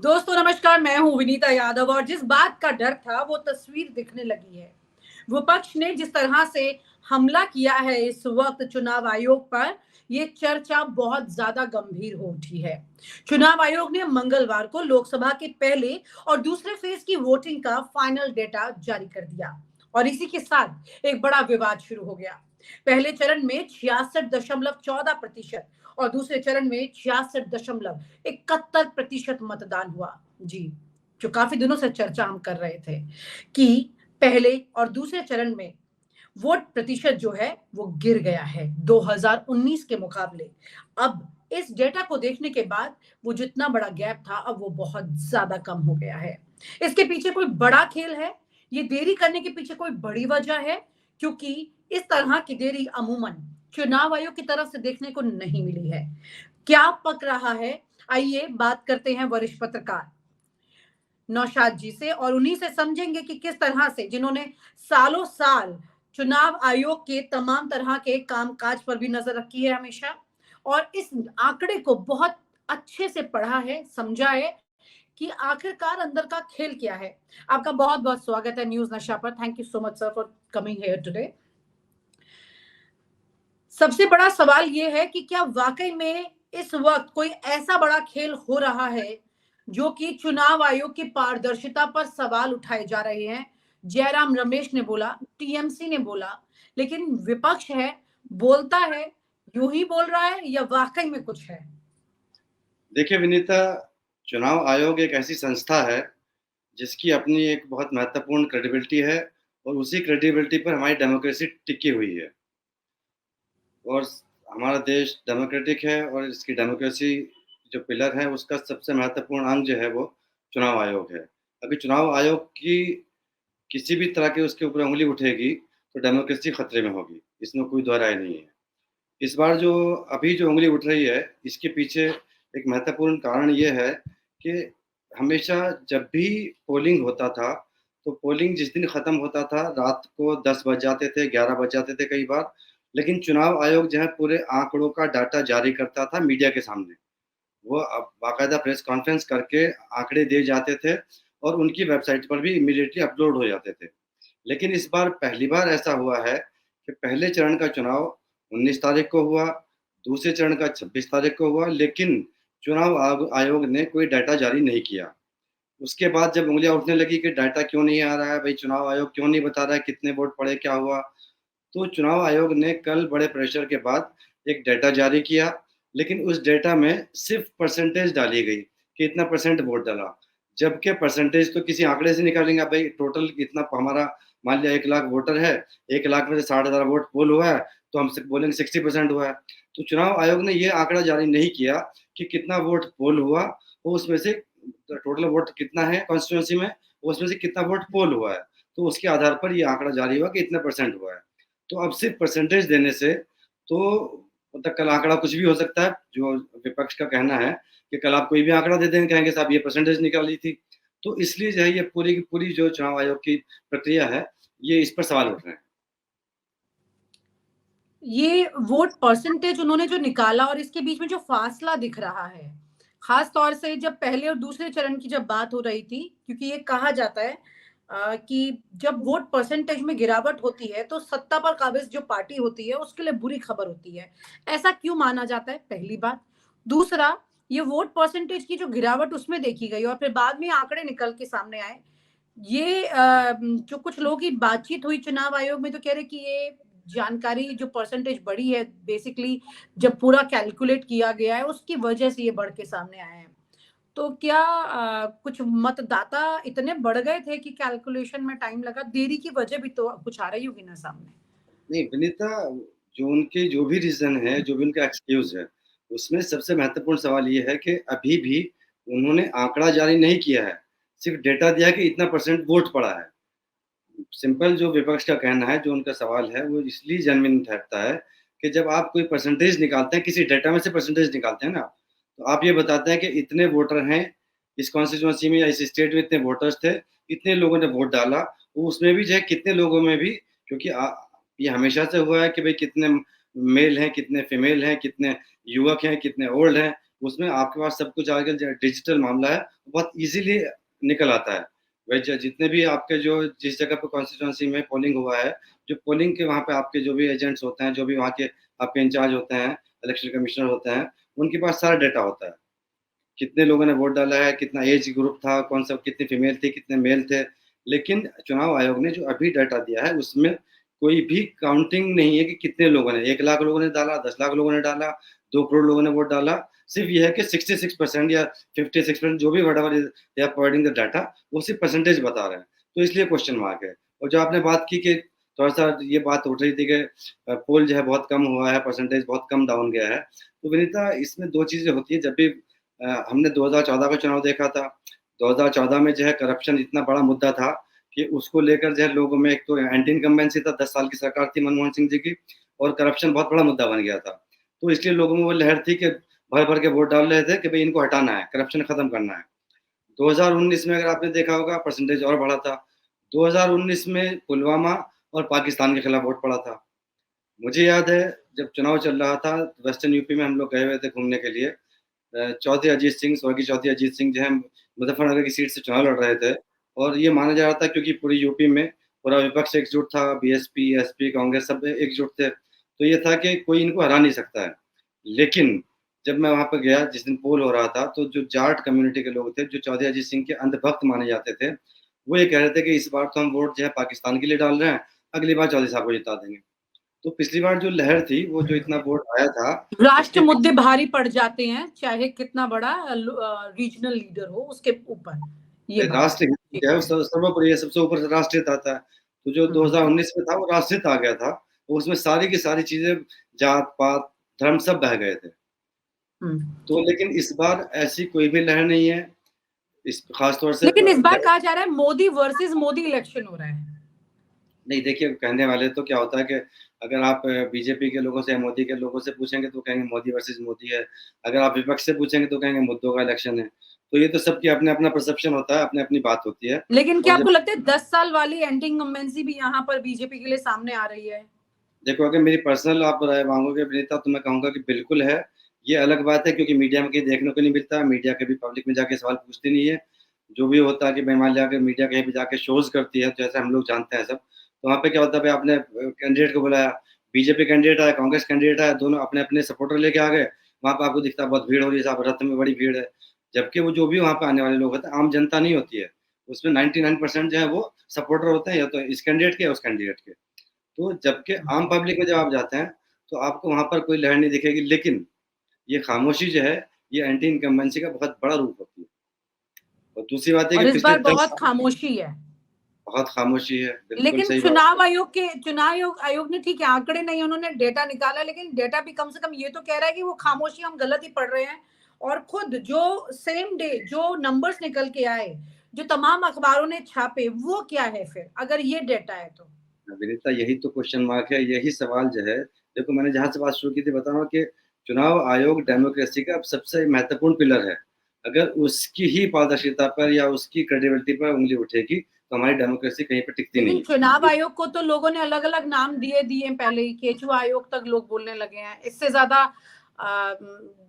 दोस्तों नमस्कार, मैं हूं विनीता यादव और जिस बात का डर था वो तस्वीर दिखने लगी है। विपक्ष ने जिस तरह से हमला किया है इस वक्त चुनाव आयोग पर, ये चर्चा बहुत ज्यादा गंभीर हो उठी है। चुनाव आयोग ने मंगलवार को लोकसभा के पहले और दूसरे फेज की वोटिंग का फाइनल डेटा जारी कर दिया और इसी के साथ एक बड़ा विवाद शुरू हो गया। पहले चरण में 66.14% और दूसरे चरण में 66.71% मतदान हुआ। जी, जो काफी दिनों से चर्चा हम कर रहे थे कि पहले और दूसरे चरण में वोट प्रतिशत जो है वो गिर गया है 2019 के मुकाबले। अब इस डेटा को देखने के बाद वो जितना बड़ा गैप था अब वो बहुत ज्यादा कम हो गया है। इसके पीछे कोई बड़ा खेल है, ये देरी करने के पीछे कोई बड़ी वजह है, क्योंकि इस तरह की देरी अमूमन चुनाव आयोग की तरफ से देखने को नहीं मिली है। क्या पक रहा है, आइए बात करते हैं वरिष्ठ पत्रकार नौशाद जी से और उन्हीं से समझेंगे कि किस तरह से जिन्होंने सालों साल चुनाव आयोग के तमाम तरह के कामकाज पर भी नजर रखी है हमेशा, और इस आंकड़े को बहुत अच्छे से पढ़ा है, समझा है कि आखिरकार अंदर का खेल क्या है। आपका बहुत बहुत स्वागत है न्यूज नशा पर। Thank you so much sir for coming here today. सबसे बड़ा सवाल ये है कि क्या वाकई में इस वक्त कोई ऐसा बड़ा खेल हो रहा है जो कि चुनाव आयोग की पारदर्शिता पर सवाल उठाए जा रहे हैं। जयराम रमेश ने बोला, टीएमसी ने बोला, लेकिन विपक्ष है, बोलता है, यूं ही बोल रहा है या वाकई में कुछ है? देखिए विनीता, चुनाव आयोग एक ऐसी संस्था है जिसकी अपनी एक बहुत महत्वपूर्ण क्रेडिबिलिटी है और उसी क्रेडिबिलिटी पर हमारी डेमोक्रेसी टिकी हुई है। और हमारा देश डेमोक्रेटिक है और इसकी डेमोक्रेसी जो पिलर है उसका सबसे महत्वपूर्ण अंग जो है वो चुनाव आयोग है। अभी चुनाव आयोग की किसी भी तरह की उसके ऊपर उंगली उठेगी तो डेमोक्रेसी खतरे में होगी, इसमें कोई दो राय नहीं है। इस बार जो अभी जो उंगली उठ रही है इसके पीछे एक महत्वपूर्ण कारण ये है कि हमेशा जब भी पोलिंग होता था तो पोलिंग जिस दिन ख़त्म होता था रात को 10 बज जाते थे, 11 बज जाते थे कई बार। लेकिन चुनाव आयोग जो है पूरे आंकड़ों का डाटा जारी करता था मीडिया के सामने। वो अब बाकायदा प्रेस कॉन्फ्रेंस करके आंकड़े दिए जाते थे और उनकी वेबसाइट पर भी इमीडिएटली अपलोड हो जाते थे। लेकिन इस बार पहली बार ऐसा हुआ है कि पहले चरण का चुनाव 19 तारीख को हुआ, दूसरे चरण का 26 तारीख को हुआ, लेकिन चुनाव आयोग ने कोई डाटा जारी नहीं किया। उसके बाद जब उँगलियाँ उठने लगी कि डाटा क्यों नहीं आ रहा है, भई चुनाव आयोग क्यों नहीं बता रहा है कितने वोट पड़े, क्या हुआ? तो चुनाव आयोग ने कल बड़े प्रेशर के बाद एक डाटा जारी किया, लेकिन उस डाटा में सिर्फ़ परसेंटेज डाली गई कि इतना परसेंट वोट डला। जबकि परसेंटेज तो किसी आंकड़े से निकालेंगे, भई टोटल इतना हमारा मान लिया 1 लाख वोटर है, 1 लाख में से 60,000 वोट पोल हुआ है, तो हम सिर्फ बोलेंगे 60% हुआ है। तो चुनाव आयोग ने ये आंकड़ा जारी नहीं किया कि कितना वोट पोल हुआ, और उसमें से टोटल वोट कितना है कॉन्स्टिट्यूएंसी में, उसमें से कितना वोट पोल हुआ है। तो उसके आधार पर ये आंकड़ा जारी हुआ कि इतना परसेंट हुआ है। तो अब सिर्फ परसेंटेज देने से तो मतलब कल आंकड़ा कुछ भी हो सकता है। जो विपक्ष का कहना है कि कल आप कोई भी आंकड़ा दे देंगे, कहेंगे साहब ये परसेंटेज निकाली थी। तो इसलिए जो है ये पूरी की पूरी जो चुनाव आयोग की प्रक्रिया है, ये इस पर सवाल उठ रहे हैं। ये वोट परसेंटेज उन्होंने जो निकाला और इसके बीच में जो फासला दिख रहा है, खास तौर से जब पहले और दूसरे चरण की जब बात हो रही थी, क्योंकि ये कहा जाता है कि जब वोट परसेंटेज में गिरावट होती है तो सत्ता पर काबिज जो पार्टी होती है उसके लिए बुरी खबर होती है। ऐसा क्यों माना जाता है, पहली बात। दूसरा, ये वोट परसेंटेज की जो गिरावट उसमें देखी गई और फिर बाद में आंकड़े निकल के सामने आए। ये जो कुछ लोगों की बातचीत हुई चुनाव आयोग में तो कह रहे कि ये जानकारी जो परसेंटेज बढ़ी है बेसिकली जब पूरा कैलकुलेट किया गया है उसकी वजह से ये बढ़ के सामने आए हैं। तो क्या कुछ मतदाता इतने बढ़ गए थे कि कैलकुलेशन में टाइम लगा? देरी की वजह भी तो कुछ आ रही होगी ना सामने? नहीं विनीता, जो उनके जो भी रीज़न है, जो भी उनका एक्सक्यूज़ है, उसमें सबसे महत्वपूर्ण सवाल ये है कि अभी भी उन्होंने आंकड़ा जारी नहीं किया है, सिर्फ़ डेटा दिया है कि इतना परसेंट वोट पड़ा है। सिंपल जो विपक्ष का कहना है, जो उनका सवाल है, वो इसलिए जेन्युइन ठहरता है कि जब आप कोई परसेंटेज निकालते हैं, किसी डेटा में से परसेंटेज निकालते हैं ना, तो आप ये बताते हैं कि इतने वोटर हैं, इस कॉन्स्टिट्यूएंसी में या इस स्टेट में इतने वोटर्स थे, इतने लोगों ने वोट डाला। वो उसमें भी जो है कितने लोगों में भी, क्योंकि ये हमेशा से हुआ है कि भई कितने मेल हैं, कितने फीमेल हैं, कितने युवक हैं, कितने ओल्ड हैं, उसमें आपके पास सब कुछ आजकल डिजिटल मामला है, बहुत इजीली निकल आता है। वही जितने भी आपके जो जिस जगह पे कॉन्स्टिट्यूएंसी में पोलिंग हुआ है, जो पोलिंग के वहाँ पे आपके जो भी एजेंट्स होते हैं, जो भी वहाँ के आपके इंचार्ज होते हैं, इलेक्शन कमिश्नर होते हैं, उनके पास सारा डेटा होता है। कितने लोगों ने वोट डाला है, कितना एज ग्रुप था, कौन सा कितनी फीमेल थी, कितने मेल थे। लेकिन चुनाव आयोग ने जो अभी डाटा दिया है, उसमें कोई भी काउंटिंग नहीं है कि कितने लोगों ने, 1 लाख लोगों ने डाला, 10 लाख लोगों ने डाला, 2 करोड़ लोगों ने वोट डाला। सिर्फ ये है कि 66% या 56% जो भी whatever they are providing the data, वो सिर्फ परसेंटेज बता रहे हैं। तो इसलिए क्वेश्चन मार्क है। और जो आपने बात की कि थोड़ा-सा ये बात उठ रही थी कि पोल जो है बहुत कम हुआ है, परसेंटेज बहुत कम डाउन गया है। तो विनीता, इसमें 2 चीज़ें होती हैं। जब भी हमने 2014 का चुनाव देखा था। 2014 में जो है करप्शन इतना बड़ा मुद्दा था कि उसको लेकर जो है लोगों में एक तो एंटी इनकम्बेंसी था, 10 साल की सरकार थी मनमोहन सिंह जी की, और करप्शन बहुत बड़ा मुद्दा बन गया था। तो इसलिए लोगों में वो लहर थी कि भर-भर के वोट डाल रहे थे कि भई इनको हटाना है, करप्शन खत्म करना है। 2019 में अगर आपने देखा होगा, परसेंटेज और बढ़ा था। 2019 में पुलवामा और पाकिस्तान के खिलाफ वोट पड़ा था। मुझे याद है जब चुनाव चल रहा था, वेस्टर्न यूपी में हम लोग गए हुए थे घूमने के लिए। चौधरी अजीत सिंह, स्वर्गीय चौधरी अजीत सिंह जो है मुजफ्फरनगर की सीट से चुनाव लड़ रहे थे, और ये माना जा रहा था क्योंकि पूरी यूपी में पूरा विपक्ष एकजुट था, बीएसपी, एसपी, कांग्रेस सब एकजुट थे, तो ये था कि कोई इनको हरा नहीं सकता है। लेकिन जब मैं वहाँ पे गया जिस दिन पोल हो रहा था, तो जो जाट कम्युनिटी के लोग थे, जो चौधरी अजीत सिंह के अंधभक्त माने जाते थे, वो ये कह रहे थे कि इस बार तो हम वोट जो है पाकिस्तान के लिए डाल रहे हैं, अगली बार चौधरी साहब को जिता देंगे। तो पिछली बार जो लहर थी, वो जो इतना वोट आया था, राष्ट्र उसके मुद्दे भारी पड़ जाते हैं, चाहे कितना बड़ा रीजनल लीडर हो उसके ऊपर, ये बात राष्ट्र हित ठीक क्या है, है। सर्वोपरि है, सबसे ऊपर राष्ट्रहित आता है। तो जो हम्म, 2019 में था, वो राष्ट्रहित आ गया था। तो उसमें सारी की सारी चीज़ें, जात-पात, धर्म सब बह गए थे। हम्म। तो लेकिन इस बार ऐसी कोई भी लहर नहीं है। इस खास तौर से लेकिन इस बार कहा जा रहा है मोदी वर्सेस मोदी इलेक्शन हो रहा है। नहीं, देखिए, कहने वाले तो क्या होता है कि अगर आप बीजेपी के लोगों से या मोदी के लोगों से पूछेंगे तो कहेंगे मोदी वर्सेस मोदी है। अगर आप विपक्ष से पूछेंगे तो कहेंगे मुद्दों का इलेक्शन है। तो ये तो सबकी अपना-अपना परसेप्शन होता है, अपनी-अपनी बात होती है। लेकिन क्या और जब आपको लगता है 10 साल वाली एंटी इनकम्बेंसी भी यहाँ पर बीजेपी के लिए सामने आ रही है? देखो, अगर मेरी पर्सनल आप राय माँगोगे विनीता, तो मैं कहूँगा कि बिल्कुल है। ये अलग बात है क्योंकि मीडिया में कहीं देखने को नहीं मिलता, मीडिया कभी पब्लिक में जाके सवाल पूछती नहीं है। जो भी होता है कि भाई मान लिया अगर मीडिया कहीं पे जाके शोज़ करती है, जैसे हम लोग जानते हैं सब, तो वहाँ पे क्या होता है, भाई आपने कैंडिडेट को बुलाया, बीजेपी कैंडिडेट आया, कांग्रेस कैंडिडेट आया, दोनों अपने-अपने सपोर्टर लेके आ गए। वहाँ पे आपको दिखता है बहुत भीड़ हो रही है साहब, रथ में बड़ी भीड़ है। जबकि वो जो भी वहाँ पे आने वाले लोग होते हैं, आम जनता नहीं होती है। उसमें 99% जो है वो सपोर्टर होते हैं, या तो इस कैंडिडेट के या उस कैंडिडेट के। तो जबकि आम पब्लिक में जब आप जाते हैं, तो आपको वहाँ पर कोई लहर नहीं दिखेगी, लेकिन ये खामोशी जो है, ये एंटी इनकम्बेंसी का बहुत बड़ा रूप होती है। और दूसरी बात है और कि इस पिछले बार 10 बहुत साल खामोशी है। बहुत खामोशी है, बिल्कुल लेकिन सही बात है। चुनाव आयोग ने ठीक है आंकड़े नहीं उन्होंने डेटा निकाला, लेकिन डेटा भी कम से कम ये तो कह रहा है कि वो खामोशी हम गलत ही पढ़ रहे हैं। और खुद जो सेम डे जो नंबर्स निकल के आए, जो तमाम अखबारों ने छापे, वो क्या है फिर अगर ये डेटा है तो? विनीता, यही तो क्वेश्चन मार्क है, यही सवाल जो है। देखो, मैंने जहाँ से बात शुरू की थी, बता रहा हूँ कि चुनाव आयोग डेमोक्रेसी का सबसे महत्वपूर्ण पिलर है। अगर उसकी ही पारदर्शिता पर या उसकी क्रेडिबिलिटी पर उँगली उठेगी, तो हमारी डेमोक्रेसी कहीं पे टिकती लेकिन नहीं चुनाव है। आयोग को तो लोगों ने अलग अलग नाम दिए दिए पहले ही, केचुआ आयोग तक लोग बोलने लगे हैं। इससे ज्यादा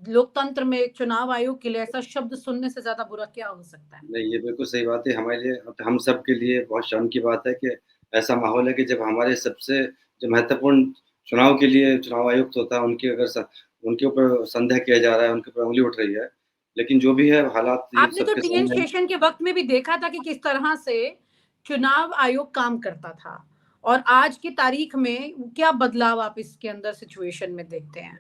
लोकतंत्र में चुनाव आयोग के लिए ऐसा शब्द सुनने से ज्यादा बुरा क्या हो सकता है? नहीं, ये बिल्कुल सही बात है। हमारे लिए, हम सब के लिए बहुत शर्म की बात है कि ऐसा माहौल है कि जब हमारे सबसे जो महत्वपूर्ण चुनाव के लिए चुनाव आयुक्त होता है, उनकी अगर उनके ऊपर संदेह किया जा रहा है, उनके ऊपर उँगली उठ रही है। लेकिन जो भी है, हालात ये आपने तो सबके टीएन सामने है। शेषन के वक्त में भी देखा था कि किस तरह से चुनाव आयोग काम करता था, और आज की तारीख में क्या बदलाव आप इसके अंदर सिचुएशन में देखते हैं?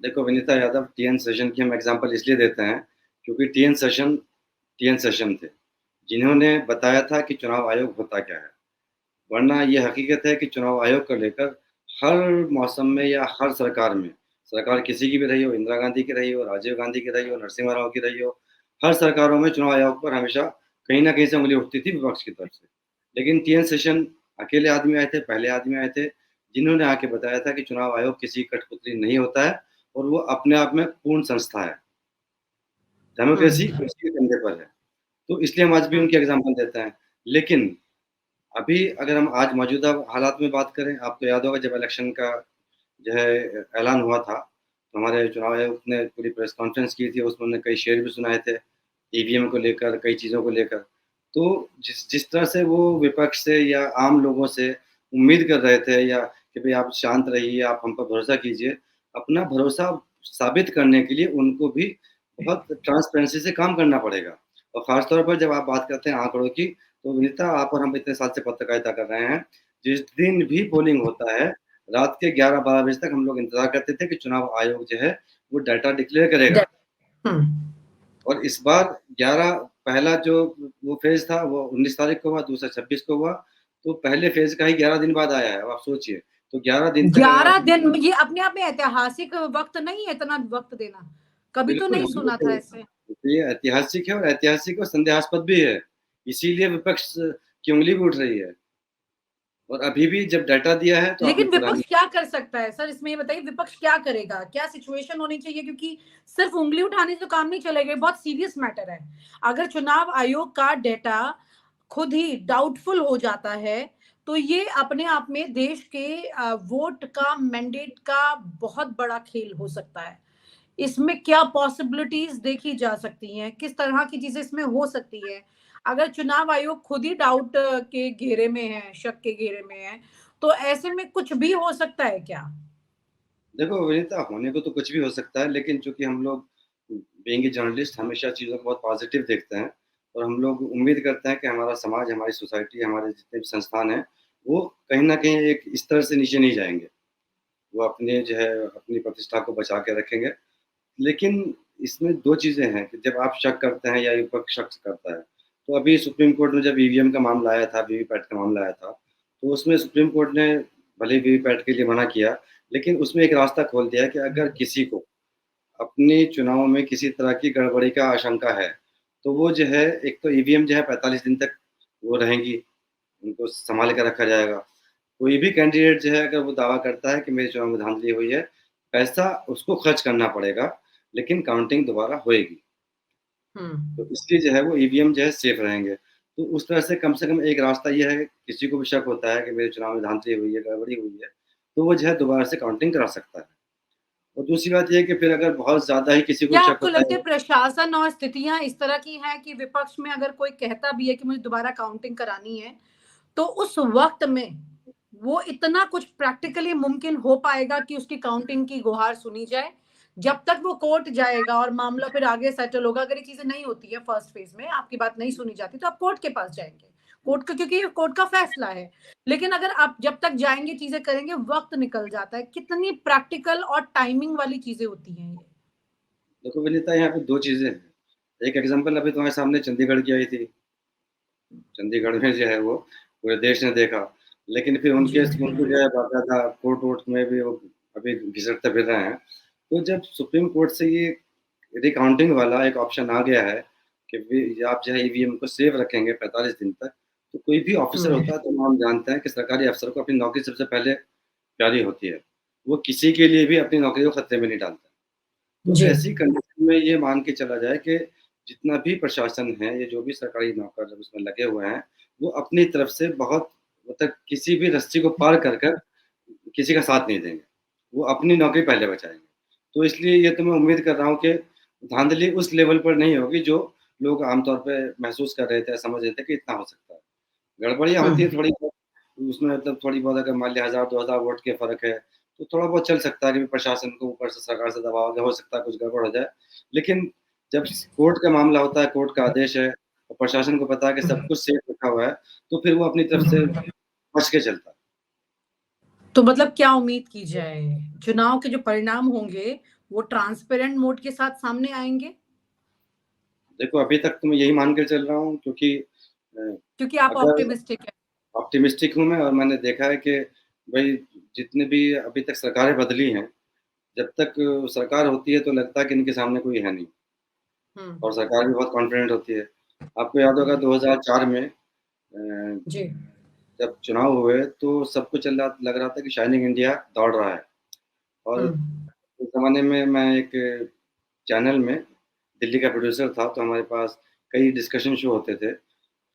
देखो विनीता यादव, टीएन सेशन की हम एग्ज़ाम्पल इसलिए देते हैं, क्योंकि टीएन सेशन थे, जिन्होंने बताया था कि चुनाव आयोग होता क्या है। वरना ये हकीकत है कि चुनाव आयोग को लेकर हर मौसम में या हर सरकार में, सरकार किसी की भी रही हो, इंदिरा गांधी की रही हो, राजीव गांधी की रही हो, नरसिम्हा राव की रही हो, हर सरकारों में चुनाव आयोग पर हमेशा कहीं न कहीं से उँगली उठती थी विपक्ष की तरफ से। लेकिन टीएन सेशन अकेले आदमी आए थे, पहले आदमी आए थे, जिन्होंने आके बताया था कि चुनाव आयोग किसी की कठपुतली नहीं होता है, और वो अपने आप में पूर्ण संस्था है। डेमोक्रेसी हम्म। उसी के कंधे पर है। तो इसलिए हम आज भी उनके एग्ज़ाम्पल देते हैं। लेकिन अभी अगर हम आज मौजूदा हालात में बात करें, आपको याद होगा जब इलेक्शन का जो है ऐलान हुआ था, हमारे चुनाव आयोग ने पूरी प्रेस कॉन्फ्रेंस की थी, उसमें उन्होंने कई शेर भी सुनाए थे ईवीएम को लेकर, कई चीज़ों को लेकर। तो जिस जिस तरह से वो विपक्ष से या आम लोगों से उम्मीद कर रहे थे या कि भई आप शांत रहिए, आप हम पर भरोसा कीजिए, अपना भरोसा साबित करने के लिए उनको भी बहुत ट्रांसपेरेंसी से काम करना पड़ेगा। और ख़ास तौर पर जब आप बात करते हैं आँकड़ों की, तो विनीता आप और हम इतने साल से पत्रकारिता कर रहे हैं, जिस दिन भी पोलिंग होता है, रात के 11-12 बजे तक हम लोग इंतज़ार करते थे कि चुनाव आयोग जो है, वो डाटा डिक्लेयर करेगा। हम्म। और इस बार 11 पहला जो वो फ़ेज़ था वो 19 तारीख को हुआ, दूसरा 26 को हुआ, तो पहले फ़ेज़ का ही 11 दिन बाद आया है, अब आप सोचिए। तो 11 दिन तक अगर 11 आप दिन ये अपने आप में ऐतिहासिक वक्त नहीं है, इतना वक्त देना कभी तो बिल्कुल, नहीं सुना था बिल्कुल, ऐसे। ये ऐतिहासिक है और ऐतिहासिक और संदेहास्पद भी है। इसीलिए विपक्ष की उँगली भी उठ रही है और अभी भी जब डाटा दिया है तो आपने लेकिन पुरानी विपक्ष क्या कर सकता है सर, इसमें ये बताइए विपक्ष क्या करेगा, क्या सिचुएशन होनी चाहिए, क्योंकि सिर्फ उंगली उठाने से तो काम नहीं चलेगा, बहुत सीरियस मैटर है। अगर चुनाव आयोग का डेटा खुद ही डाउटफुल हो जाता है तो ये अपने आप में देश के वोट का मैंडेट का बहुत बड़ा खेल हो सकता है। इसमें क्या पॉसिबिलिटीज देखी जा सकती हैं, किस तरह की चीजें इसमें हो सकती है? अगर चुनाव आयोग खुद ही डाउट के घेरे में है, शक के घेरे में है, तो ऐसे में कुछ भी हो सकता है क्या? देखो विनीता होने को तो कुछ भी हो सकता है, लेकिन चूँकि हम लोग बीइंग ए जर्नलिस्ट हमेशा चीज़ों को बहुत पॉज़िटिव देखते हैं और हम लोग उम्मीद करते हैं कि हमारा समाज, हमारी सोसाइटी, हमारे जितने भी संस्थान हैं, वो कहीं न कहीं एक स्तर से नीचे नहीं जाएँगे। वो अपने जो है अपनी प्रतिष्ठा को बचा के रखेंगे। लेकिन इसमें 2 चीज़ें हैं कि जब आप शक करते हैं या विपक्ष शक करता है, तो अभी सुप्रीम कोर्ट में जब ईवीएम का मामला आया था, वीवीपैट का मामला आया था, तो उसमें सुप्रीम कोर्ट ने भले ही वीवीपैट के लिए मना किया, लेकिन उसमें एक रास्ता खोल दिया कि अगर किसी को अपने चुनाव में किसी तरह की गड़बड़ी का आशंका है, तो वो जो है एक तो ईवीएम जो है 45 दिन तक वो रहेंगी, उनको सँभाल के रखा जाएगा। कोई भी कैंडिडेट जो है अगर वो दावा करता है कि मेरे चुनाव में धांधली हुई है, पैसा उसको खर्च करना पड़ेगा, लेकिन काउंटिंग दोबारा होएगी। तो हम्म। इसलिए जो है वो ईवीएम जो है सेफ रहेंगे। तो उस तरह से कम एक रास्ता ये है, किसी को भी शक होता है कि मेरे चुनाव में धांधली हुई है, गड़बड़ी हुई है, तो वो जो है दोबारा से काउंटिंग करा सकता है। और दूसरी बात ये है कि फिर अगर बहुत ज़्यादा ही किसी को क्या शक आपको होता लगता है है प्रशासन और स्थितियां इस तरह की हैं कि विपक्ष में अगर कोई कहता भी है कि मुझे दोबारा काउंटिंग करानी है, तो उस वक्त में वो इतना कुछ प्रैक्टिकली मुमकिन हो पाएगा कि उसकी काउंटिंग की गुहार सुनी जाए? जब तक वो कोर्ट जाएगा और मामला फिर आगे सेटल होगा, अगर ये चीजें नहीं होती है फर्स्ट फेज में, आपकी बात नहीं सुनी जाती, तो आप कोर्ट के पास जाएंगे। कोर्ट का, क्योंकि ये कोर्ट का फैसला है। लेकिन अगर आप जब तक जाएंगे, चीजें करेंगे, वक्त निकल जाता है। कितनी प्रैक्टिकल और टाइमिंग वाली चीजें होती हैं ये? देखो विनीता यहाँ पे 2 चीज़ें हैं। एक एग्ज़ाम्पल अभी तुम्हारे सामने चंडीगढ़ की आई थी। चंडीगढ़ में जो है वो पूरे देश ने देखा। लेकिन फिर जी। उनको जो है बाकायदा कोर्ट-वोर्ट में भी वो अभी घिसटते फिर रहे हैं। तो जब सुप्रीम कोर्ट से ये रिकाउंटिंग वाला एक ऑप्शन आ गया है कि भी आप जो है ईवीएम को सेव रखेंगे 45 दिन तक, तो कोई भी ऑफ़िसर हम्म। होता है तो हम जानते हैं कि सरकारी अफ़सर को अपनी नौकरी सबसे पहले प्यारी होती है। वो किसी के लिए भी अपनी नौकरी को खतरे में नहीं डालता। तो जी। ऐसी कंडीशन में ये मान के चला जाए कि जितना भी प्रशासन है, ये जो भी सरकारी नौकर उसमें लगे हुए हैं, वो अपनी तरफ से बहुत मतलब किसी भी रस्सी को पार कर कर किसी का साथ नहीं देंगे। वो अपनी नौकरी पहले बचाएँगे। तो इसलिए ये तो मैं उम्मीद कर रहा हूँ कि धाँधली उस लेवल पर नहीं होगी जो लोग आम तौर पे महसूस कर रहे थे, समझ रहे थे कि इतना हो सकता है। गड़बड़ियाँ होती हैं हम्म। थोड़ी बहुत, उसमें मतलब थोड़ी बहुत अगर मान लिया 1000-2000 वोट के फ़र्क है, तो थोड़ा बहुत चल सकता है कि प्रशासन को ऊपर से सरकार से दबाव आ गया, हो सकता है कुछ गड़बड़ हो जाए। लेकिन जब कोर्ट का मामला होता है, कोर्ट का आदेश है और प्रशासन को पता है कि सब कुछ सेफ रखा हुआ है, तो फिर वो अपनी तरफ से बच के चलता है। तो मतलब क्या उम्मीद की जाए? चुनाव के जो परिणाम होंगे, वो ट्रांसपेरेंट मोड के साथ सामने आएँगे? देखो अभी तक तो मैं यही मान के चल रहा हूँ क्योंकि अ, क्योंकि आप अगर ऑप्टिमिस्टिक हैं। ऑप्टिमिस्टिक हूँ मैं और मैंने देखा है कि भई जितने भी अभी तक सरकारें बदली हैं, जब तक सरकार होती है तो लगता है कि इनके सामने कोई है नहीं हुँ। और सरकार भी बहुत कॉन्फिडेंट होती है। आपको याद होगा 2004 में जी। जब चुनाव हुए तो सबको लग रहा था कि शाइनिंग इंडिया दौड़ रहा है और हुँ। उस ज़माने में मैं एक चैनल में दिल्ली का प्रोड्यूसर था, तो हमारे पास कई डिस्कशन शो होते थे।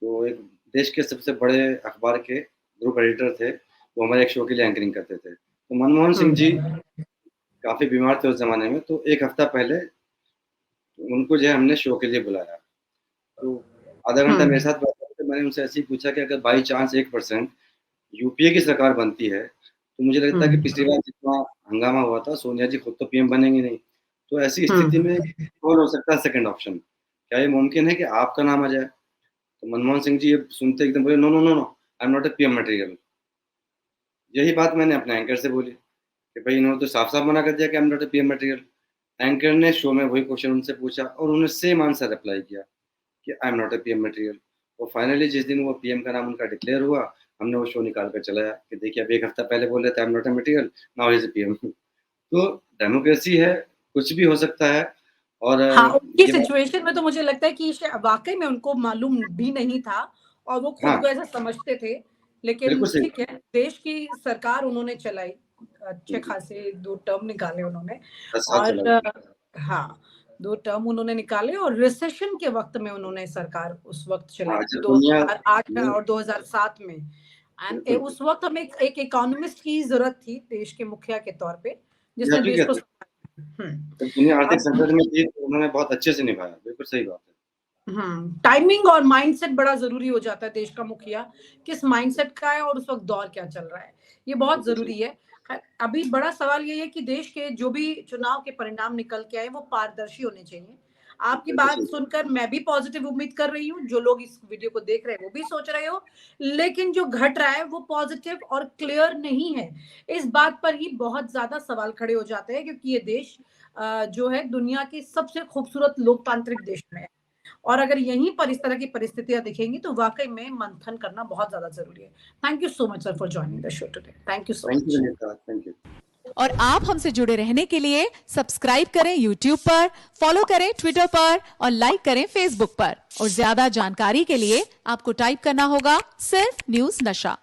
तो एक देश के सबसे बड़े अखबार के ग्रुप एडिटर थे, वो हमारे एक शो के लिए एंकरिंग करते थे। तो मनमोहन हुँ। सिंह जी काफ़ी बीमार थे उस ज़माने में, तो 1 हफ्ता पहले उनको जो है हमने शो के लिए बुलाया। तो आधा घंटा मेरे साथ बैठे थे, मैंने उनसे ऐसे ही पूछा कि अगर बाई चांस 1% यूपीए की सरकार बनती है, तो मुझे लगता है कि पिछली बार जितना हंगामा हुआ था, सोनिया जी खुद तो पीएम बनेंगी नहीं। तो ऐसी स्थिति में कौन हो सकता है सेकंड ऑप्शन? क्या ये मुमकिन है कि आपका नाम आ जाए? तो मनमोहन सिंह जी ये सुनते एकदम बोले, "no, no, no, no, I am not a PM material." यही बात मैंने अपने एंकर से बोली कि भई इन्होंने तो साफ-साफ मना कर दिया कि आई am not a PM material. Anchor ने शो में वही क्वेश्चन उनसे पूछा और उन्होंने सेम आंसर रिप्लाई किया कि आई am not a PM material. और फाइनली जिस दिन वो पीएम का नाम उनका डिक्लेयर हुआ, हमने वो शो निकाल कर चलाया कि देखिए अब 1 हफ्ता पहले बोल रहे थे आई am not a material, now he is a PM. तो डेमोक्रेसी है, कुछ भी हो सकता है और हाँ, उनकी ये बात सिचुएशन में तो मुझे लगता है कि वाक़ई में उनको मालूम भी नहीं था और वो खुद हाँ, को ऐसा समझते थे। लेकिन बिल्कुल सही ठीक बात है, देश की सरकार उन्होंने चलाई, अच्छे है। जी, खासे 2 टर्म निकाले उन्होंने 10 साल और चला। हाँ, 2 टर्म उन्होंने निकाले और रिसेशन के वक़्त में उन्होंने सरकार उस वक़्त चलाई, हाँ, जब दुनिया 2008 में और 2007 में। बिल्कुल, उस वक़्त हमें एक इकोनॉमिस्ट की ज़रूरत थी देश के मुखिया के तौर पे, ये जिसने देश को हकीकत है। संभाला। जब दुनिया आर्थिक अब संकट में थी, तो उन्होंने बहुत अच्छे से निभाया, बिल्कुल सही बात है। टाइमिंग और माइंडसेट बड़ा ज़रूरी हो जाता है देश का मुखिया, किस माइंडसेट का है और उस वक़्त दौर क्या चल रहा है, ये बहुत बिल्कुल सही। ज़रूरी है। अभी बड़ा सवाल ये है कि देश के जो भी चुनाव के परिणाम निकल के आए, वो पारदर्शी होने चाहिए। आपकी बिल्कुल बात सही। सुनकर मैं भी पॉज़िटिव उम्मीद कर रही हूँ, जो लोग इस वीडियो को देख रहे हैं, वो भी सोच रहे हो, लेकिन जो घट रहा है, वो पॉज़िटिव और क्लियर नहीं है। इस बात पर ही बहुत ज़्यादा सवाल खड़े हो जाते हैं क्योंकि ये देश जो है दुनिया के सबसे खूबसूरत लोकतांत्रिक देश में है। और अगर यहीं पर इस तरह की परिस्थितियाँ दिखेंगी तो वाक़ई में मंथन करना बहुत ज़्यादा ज़रूरी है। Thank you so much sir for joining the show today. Thank you so thank you much. Vinita, thank you. और आप हमसे जुड़े रहने के लिए सब्सक्राइब करें YouTube पर, फॉलो करें Twitter पर और लाइक करें Facebook पर। और ज्यादा जानकारी के लिए आपको टाइप करना होगा सिर्फ न्यूज़ नशा।